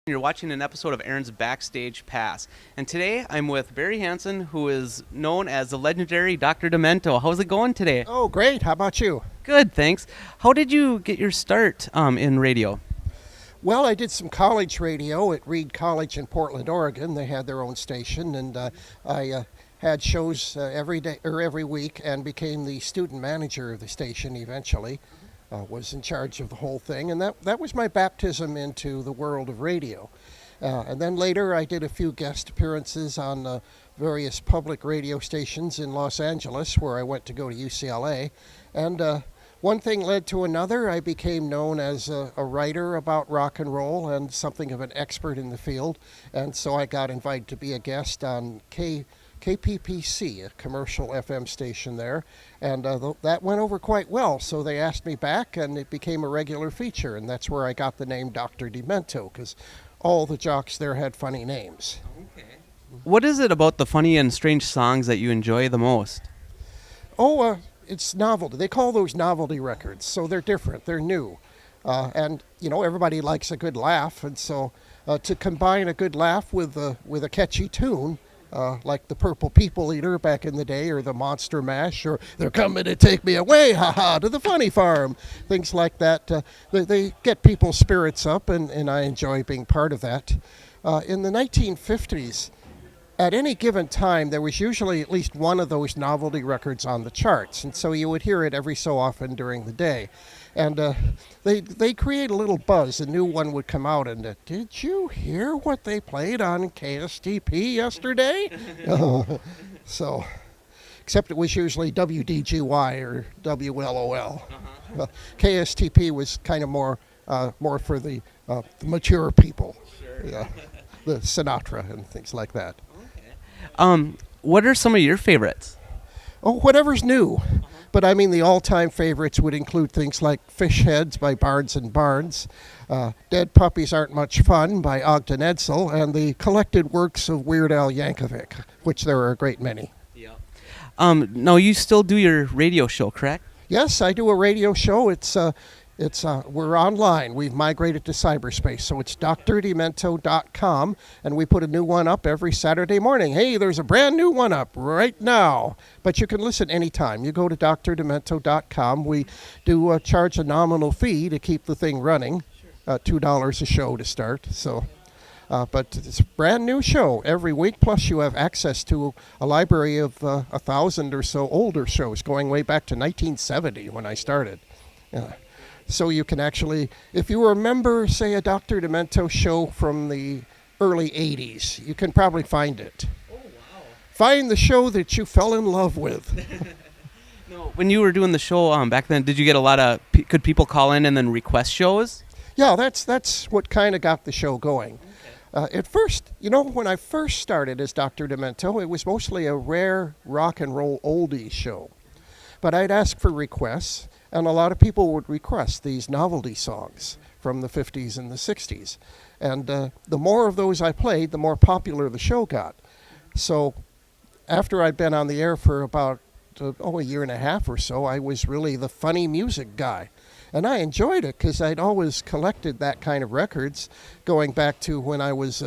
You're watching an episode of Aaron's Backstage Pass. And today I'm with Barry Hansen, who is known as the legendary Dr. Demento. How's it going today? Oh, great. How about you? Good, thanks. How did you get your start in radio? Well, I did some college radio at Reed College in Portland, Oregon. They had their own station, and I had shows every day or every week and became the student manager of the station eventually. Was in charge of the whole thing, and that was my baptism into the world of radio. And then later I did a few guest appearances on various public radio stations in Los Angeles, where I went to go to UCLA. And one thing led to another. I became known as a writer about rock and roll and something of an expert in the field. And so I got invited to be a guest on KPPC, a commercial FM station there, and that went over quite well, so they asked me back, and it became a regular feature, and that's where I got the name Dr. Demento, because all the jocks there had funny names. Okay. What is it about the funny and strange songs that you enjoy the most? Oh, it's novelty. They call those novelty records, so they're different, they're new. And, you know, everybody likes a good laugh, and so to combine a good laugh with a catchy tune, like the Purple People Eater back in the day, or the Monster Mash, or They're Coming to Take Me Away, ha-ha, to the Funny Farm. Things like that. They get people's spirits up, and I enjoy being part of that. In the 1950s, at any given time, there was usually at least one of those novelty records on the charts, and so you would hear it every so often during the day. And they create a little buzz. A new one would come out, and did you hear what they played on KSTP yesterday? So, except it was usually WDGY or WLOL. KSTP was kind of more for the mature people. Sure. Yeah, the Sinatra and things like that. Okay. What are some of your favorites? Oh, whatever's new. But I mean, the all-time favorites would include things like Fish Heads by Barnes and Barnes, Dead Puppies Aren't Much Fun by Ogden Edsel, and the collected works of Weird Al Yankovic, which there are a great many. Yeah. Now, you still do your radio show, correct? Yes, I do a radio show. We're online. We've migrated to cyberspace, so it's drdemento.com, and we put a new one up every Saturday morning. Hey, there's a brand new one up right now, but you can listen anytime. You go to drdemento.com. We do charge a nominal fee to keep the thing running, $2 a show to start. So, but it's a brand new show every week. Plus, you have access to a library of 1,000 or so older shows going way back to 1970 when I started. So you can actually, if you remember, say, a Dr. Demento show from the early 80s, you can probably find it. Oh, wow. Find the show that you fell in love with. No, when you were doing the show back then, did you get a lot of, could people call in and then request shows? Yeah, that's what kind of got the show going. Okay. At first, you know, when I first started as Dr. Demento, it was mostly a rare rock and roll oldies show. But I'd ask for requests, and a lot of people would request these novelty songs from the 50s and the 60s. And the more of those I played, the more popular the show got. So after I'd been on the air for about a year and a half or so, I was really the funny music guy. And I enjoyed it because I'd always collected that kind of records going back to when I was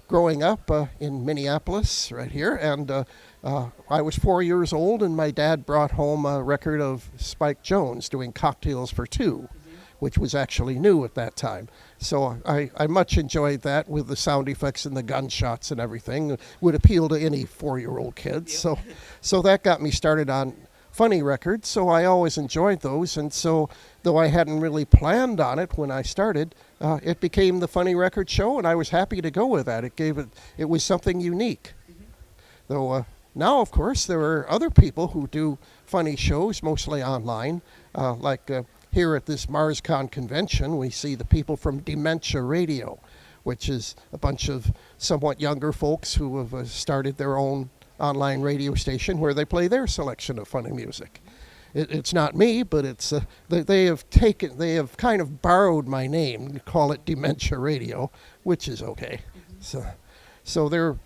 growing up in Minneapolis, right here. And I was 4 years old, and my dad brought home a record of Spike Jones doing Cocktails for Two, which was actually new at that time. So I much enjoyed that with the sound effects and the gunshots and everything. It would appeal to any 4-year-old kid. Yep. So that got me started on funny records, so I always enjoyed those. And so, though I hadn't really planned on it when I started, it became the Funny Record Show, and I was happy to go with that. It was something unique. Though now, of course, there are other people who do funny shows, mostly online. Like here at this MarsCon convention, we see the people from Dementia Radio, which is a bunch of somewhat younger folks who have started their own online radio station where they play their selection of funny music. It's not me, but it's they have kind of borrowed my name and call it Dementia Radio, which is okay. So they're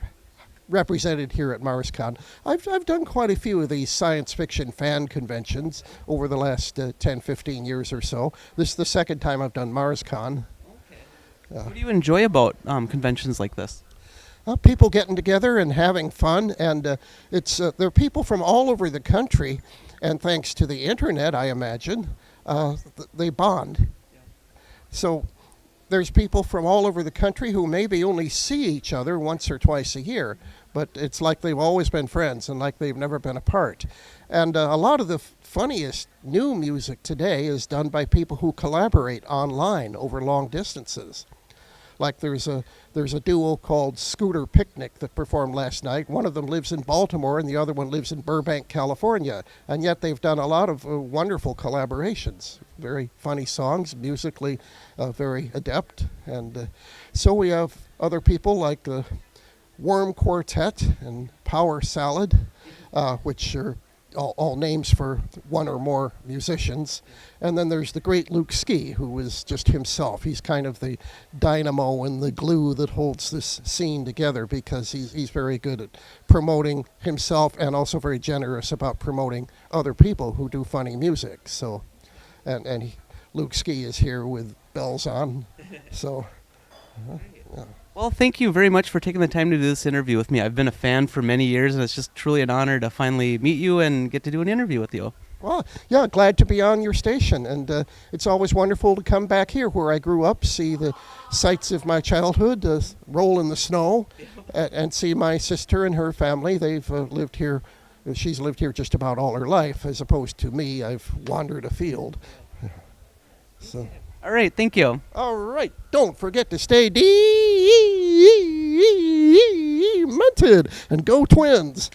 represented here at MarsCon. I've done quite a few of these science fiction fan conventions over the last 10, 15 years or so. This is the second time I've done MarsCon. What do you enjoy about conventions like this? People getting together and having fun, and there are people from all over the country, and thanks to the internet, I imagine, they bond. So there's people from all over the country who maybe only see each other once or twice a year, but it's like they've always been friends and like they've never been apart. And a lot of the funniest new music today is done by people who collaborate online over long distances. Like there's a duo called Scooter Picnic that performed last night. One of them lives in Baltimore and the other one lives in Burbank, California. And yet they've done a lot of wonderful collaborations. Very funny songs, musically very adept. And so we have other people like the Worm Quartet and Power Salad, which are all names for one or more musicians. And then there's the great Luke Ski, who is just himself. He's kind of the dynamo and the glue that holds this scene together, because he's very good at promoting himself and also very generous about promoting other people who do funny music. So, Luke Ski is here with bells on. So, yeah. Well, thank you very much for taking the time to do this interview with me. I've been a fan for many years, and it's just truly an honor to finally meet you and get to do an interview with you. Well, yeah, glad to be on your station, and it's always wonderful to come back here where I grew up, see the sights of my childhood, roll in the snow, and see my sister and her family. They've lived here. She's lived here just about all her life, as opposed to me. I've wandered afield. So. All right, thank you. All right, don't forget to stay demented and go Twins.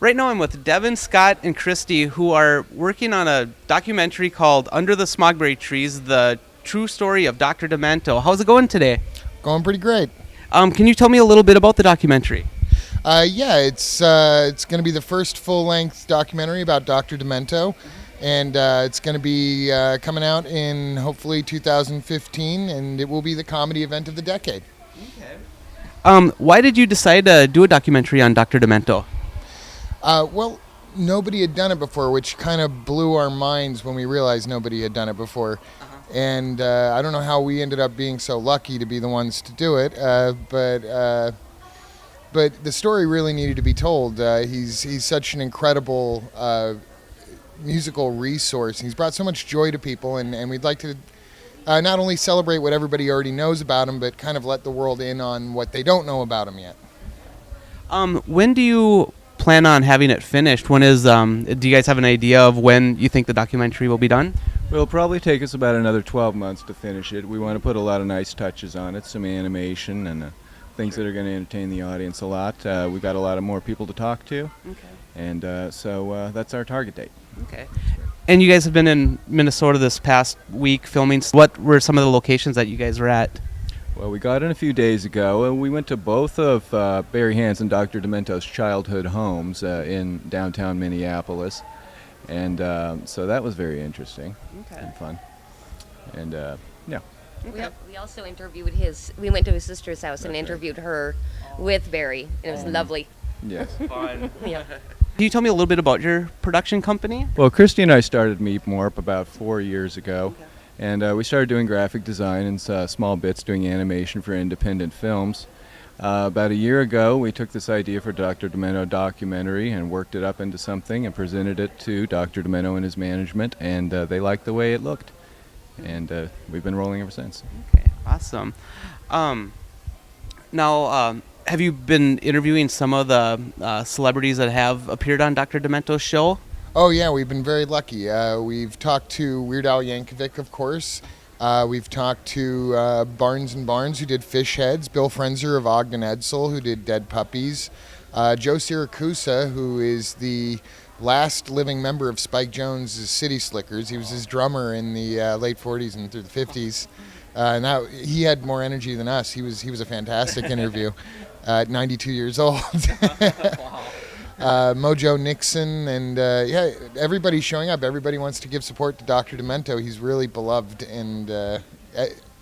Right now I'm with Devin, Scott, and Christy, who are working on a documentary called Under the Smogberry Trees, the true story of Dr. Demento. How's it going today? Going pretty great. Can you tell me a little bit about the documentary? Yeah, it's going to be the first full-length documentary about Dr. Demento. And it's going to be coming out in hopefully 2015, and it will be the comedy event of the decade. Okay. Why did you decide to do a documentary on Dr. Demento? Well, nobody had done it before, which kind of blew our minds when we realized nobody had done it before. Uh-huh. And I don't know how we ended up being so lucky to be the ones to do it, but the story really needed to be told. He's such an incredible musical resource. He's brought so much joy to people, and we'd like to not only celebrate what everybody already knows about him, but kind of let the world in on what they don't know about him yet. When do you plan on having it finished? When is do you guys have an idea of when you think the documentary will be done? It'll probably take us about another 12 months to finish it. We want to put a lot of nice touches on it, some animation and things that are going to entertain the audience a lot. We've got a lot of more people to talk to. Okay. And so that's our target date. Okay. And you guys have been in Minnesota this past week filming. What were some of the locations that you guys were at? Well, we got in a few days ago, and we went to both of Barry Hansen and Dr. Demento's childhood homes in downtown Minneapolis. And so that was very interesting and fun. And, yeah. Okay. We also interviewed we went to his sister's house and interviewed her with Barry, and it was lovely. Yes. Fun. Yeah. Can you tell me a little bit about your production company? Well, Christy and I started Meep Morp about 4 years ago, and we started doing graphic design and small bits doing animation for independent films. About a year ago, we took this idea for Dr. Demento documentary and worked it up into something and presented it to Dr. Demento and his management, and they liked the way it looked. And we've been rolling ever since. Okay, awesome. Now, have you been interviewing some of the celebrities that have appeared on Dr. Demento's show? Oh, yeah, we've been very lucky. We've talked to Weird Al Yankovic, of course. We've talked to Barnes & Barnes, who did Fish Heads, Bill Frenzer of Ogden Edsel, who did Dead Puppies, Joe Siracusa, who is the last living member of Spike Jones' City Slickers. He was his drummer in the late 40s and through the 50s. Now he had more energy than us. He was a fantastic interview at 92 years old. Mojo Nixon, and yeah, everybody's showing up. Everybody wants to give support to Dr. Demento. He's really beloved, and a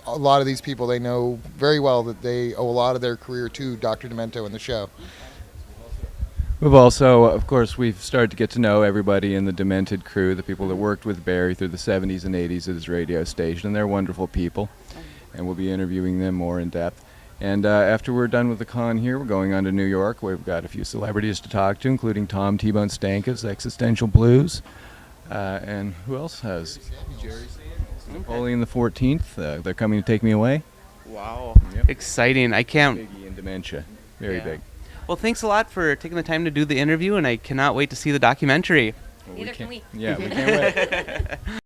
lot of these people, they know very well that they owe a lot of their career to Dr. Demento and the show. We've also, of course, we've started to get to know everybody in the Demented crew, the people that worked with Barry through the 70s and 80s at his radio station, and they're wonderful people. and we'll be interviewing them more in depth. And after we're done with the con here, we're going on to New York. We've got a few celebrities to talk to, including Tom T-Bone Stankus, Existential Blues, and who else has? Jerry Samuels. Napoleon the 14th. They're coming to take me away. Wow. Yep. Exciting. I can't. Biggie in dementia. Very Yeah. big. Well, thanks a lot for taking the time to do the interview, and I cannot wait to see the documentary. Well, Neither can we. Yeah, we can't wait.